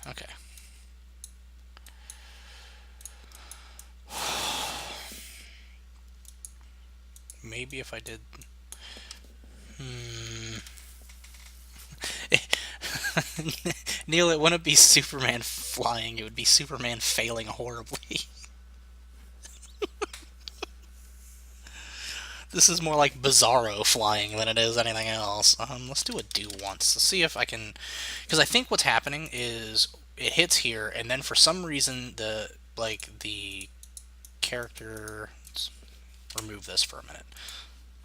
Okay. Maybe if I did... Hmm. Neil, it wouldn't be Superman flying, it would be Superman failing horribly. This is more like Bizarro flying than it is anything else. Let's do a do once. Let's see if I can... Because I think what's happening is it hits here, and then for some reason the character... Let's remove this for a minute.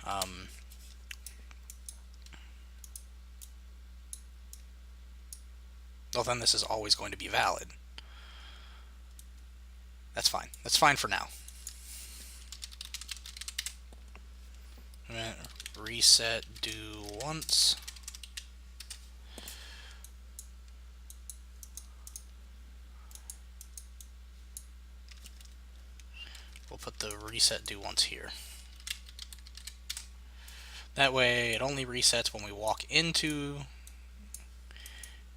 Um, well, then this is always going to be valid. That's fine. That's fine for now. Reset do once. We'll put the reset do once here. That way it only resets when we walk into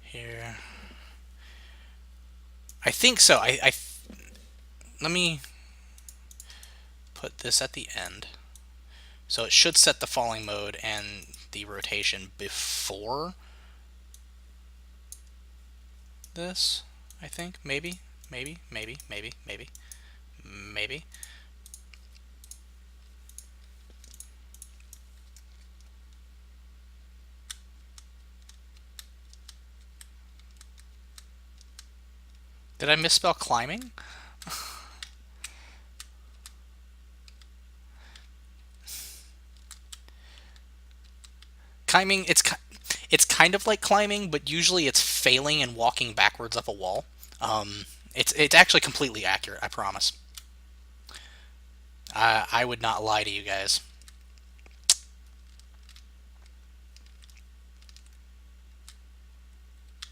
here. I think so. Let me put this at the end. So it should set the falling mode and the rotation before this, I think. Maybe. Maybe. Did I misspell climbing? Climbing, it's kind of like climbing, but usually it's failing and walking backwards up a wall. It's actually completely accurate, I promise. I would not lie to you guys.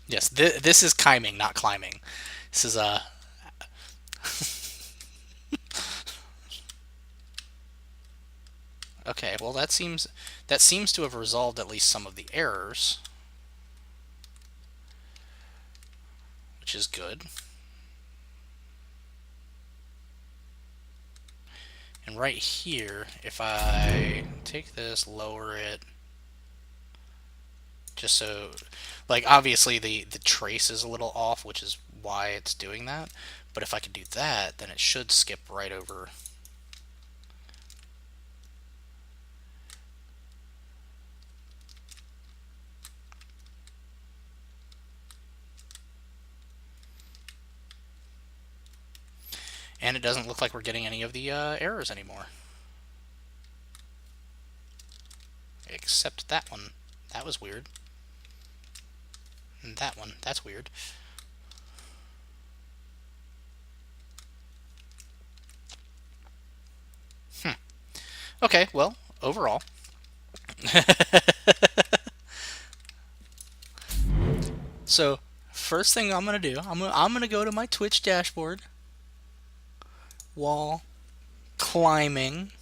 Yes, this is chiming, not climbing. This is a... Okay, well that seems to have resolved at least some of the errors, which is good. And right here, if I take this, lower it, just so, like, obviously the trace is a little off, which is why it's doing that. But if I could do that, then it should skip right over. And it doesn't look like we're getting any of the errors anymore. Except that one. That was weird. And that one. That's weird. Okay, well, overall. So, first thing I'm going to do, I'm going to go to my Twitch dashboard. Wall climbing.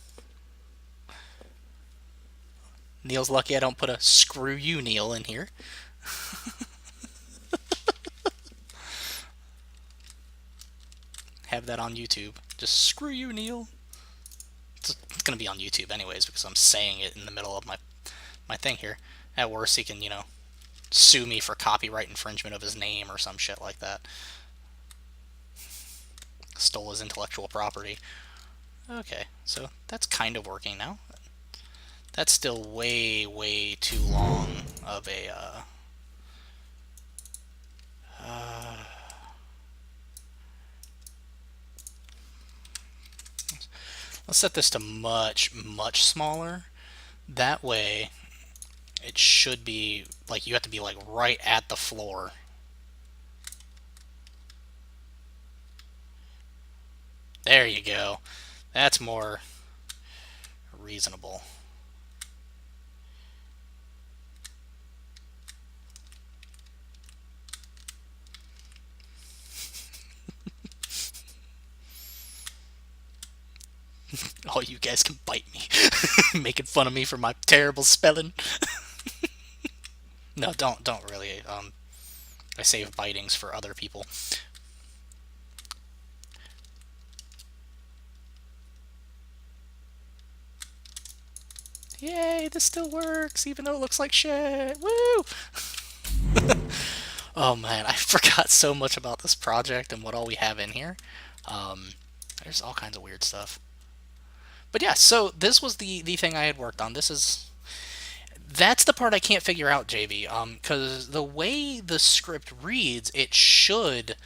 Neil's lucky I don't put a screw you, Neil, in here. Have that on YouTube. Just screw you, Neil. It's going to be on YouTube anyways because I'm saying it in the middle of my thing here. At worst, he can, sue me for copyright infringement of his name or some shit like that. Stole his intellectual property. Okay, so that's kind of working now. That's still way, way too long of a... let's set this to much, much smaller. That way, it should be, like, you have to be, like, right at the floor. There you go. That's more reasonable. Oh, you guys can bite me. Making fun of me for my terrible spelling. No, don't really. I save bitings for other people. Yay, this still works, even though it looks like shit. Woo! Oh man, I forgot so much about this project and what all we have in here. Um, there's all kinds of weird stuff. But yeah, so this was the thing I had worked on. That's the part I can't figure out, JB. Because the way the script reads, it should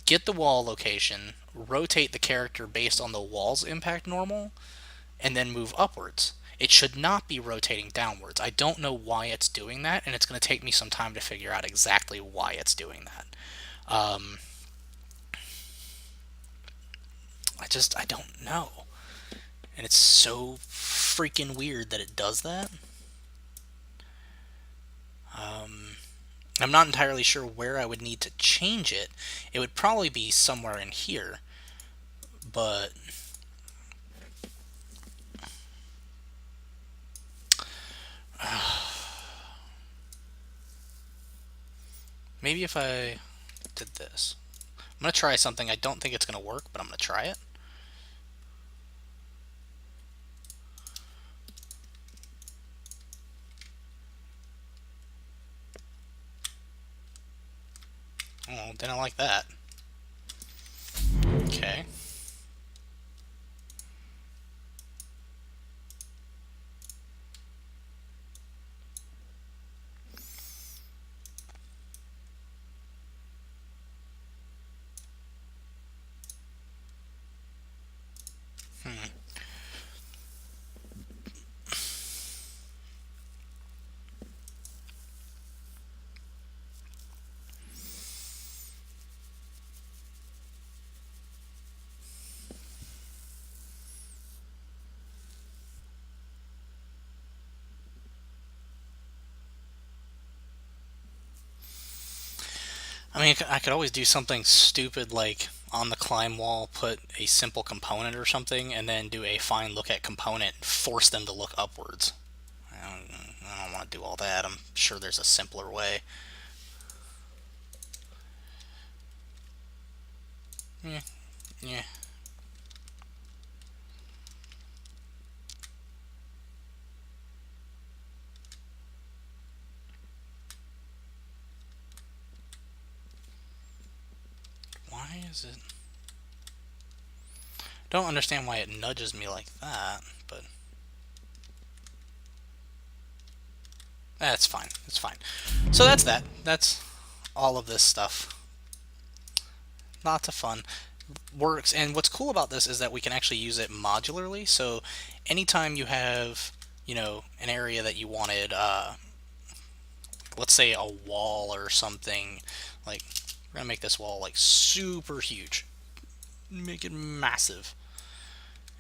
get the wall location, rotate the character based on the wall's impact normal, and then move upwards. It should not be rotating downwards. I don't know why it's doing that, and it's going to take me some time to figure out exactly why it's doing that. Um, I don't know. And it's so freaking weird that it does that. I'm not entirely sure where I would need to change it. It would probably be somewhere in here, but maybe if I did this. I'm going to try something. I don't think it's going to work, but I'm going to try it. Oh, didn't like that. Okay. Hmm. I mean, I could always do something stupid like on the climb wall, put a simple component or something, and then do a find look at component, and force them to look upwards. I don't want to do all that. I'm sure there's a simpler way. Yeah, yeah. Why is it? Don't understand why it nudges me like that, but that's fine. It's fine. So that's that. That's all of this stuff. Lots of fun. Works. And what's cool about this is that we can actually use it modularly. So anytime you have, an area that you wanted, let's say a wall or something, like we're gonna make this wall like super huge, make it massive,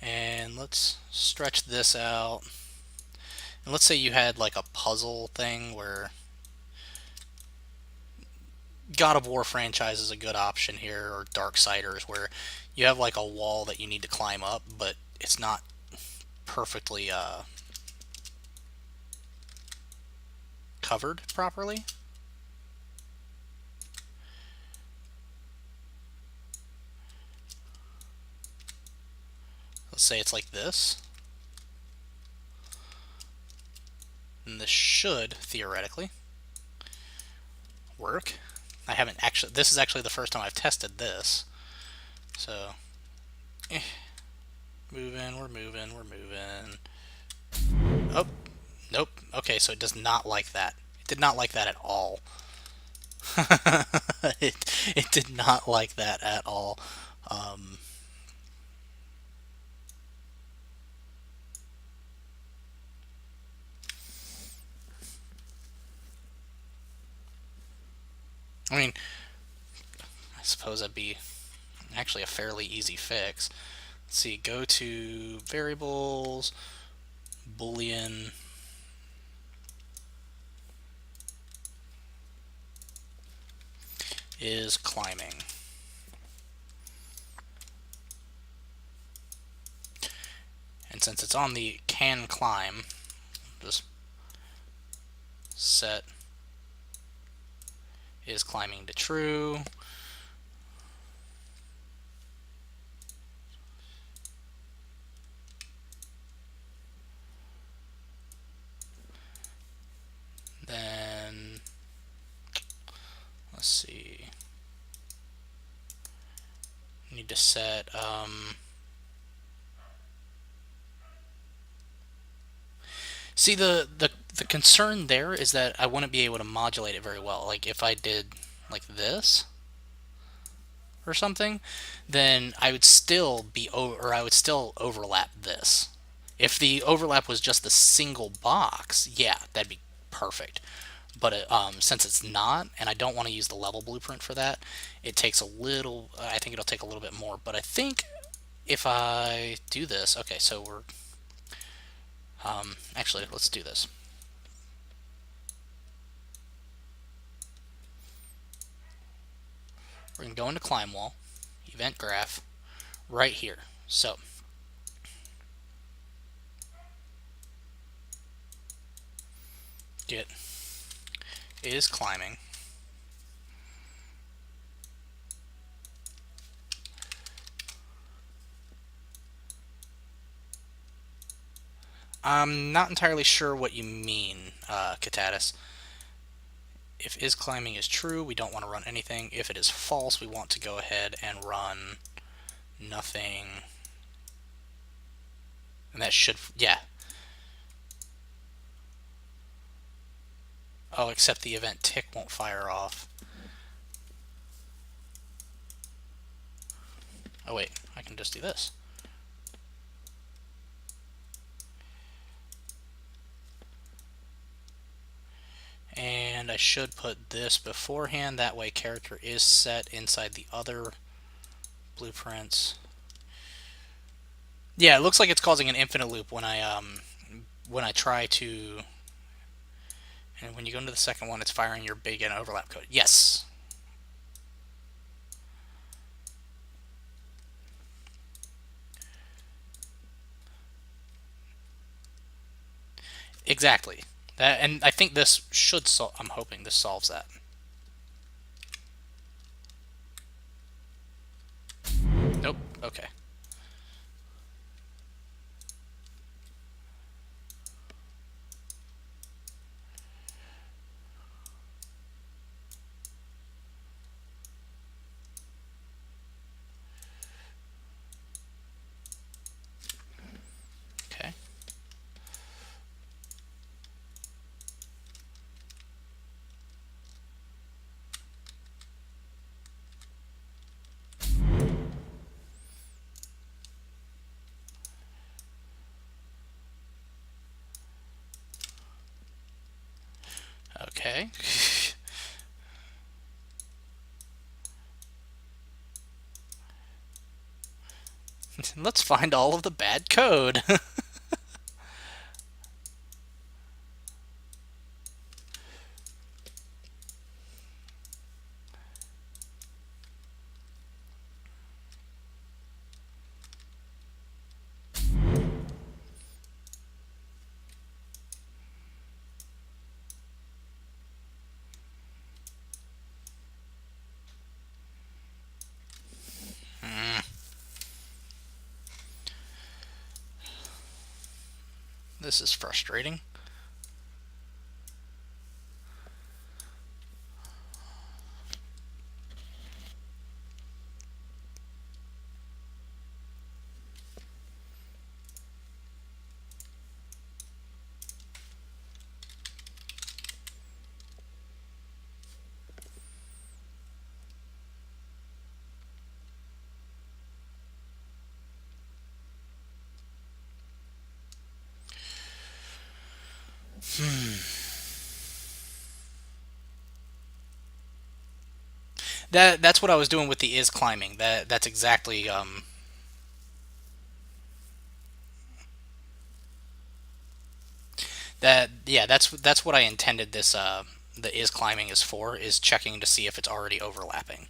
and let's stretch this out. And let's say you had like a puzzle thing where God of War franchise is a good option here, or Darksiders, where you have like a wall that you need to climb up, but it's not perfectly covered properly. Let's say it's like this. And this should, theoretically, work. I haven't actually, this is actually the first time I've tested this. So, moving, we're moving, we're moving. Oh, nope. Okay, so it does not like that. It did not like that at all. it did not like that at all. Um, I mean, I suppose that'd be actually a fairly easy fix. Let's see, go to variables, boolean, is climbing. And since it's on the can climb, just set is climbing to true. Then let's see. Need to set see the concern there is that I wouldn't be able to modulate it very well. Like if I did like this or something, then I would still be or I would still overlap this. If the overlap was just the single box, yeah, that'd be perfect. But since it's not, and I don't want to use the level blueprint for that, it takes a little. I think it'll take a little bit more. But I think if I do this, okay, so we're actually let's do this. We're gonna go into climb wall, event graph, right here. So get is climbing. I'm not entirely sure what you mean, Catatus. If is climbing is true, we don't want to run anything. If it is false, we want to go ahead and run nothing. And that should, yeah. Oh, except the event tick won't fire off. Oh wait, I can just do this. And I should put this beforehand, that way character is set inside the other blueprints. Yeah, it looks like it's causing an infinite loop when I try to, and when you go into the second one, it's firing your big and overlap code. Yes. Exactly. That, and I think this should I'm hoping this solves that. Nope. Okay. Okay. Okay. Let's find all of the bad code. This is frustrating. That's what I was doing with the is climbing. That's exactly that yeah, that's what I intended this the is climbing is for, is checking to see if it's already overlapping.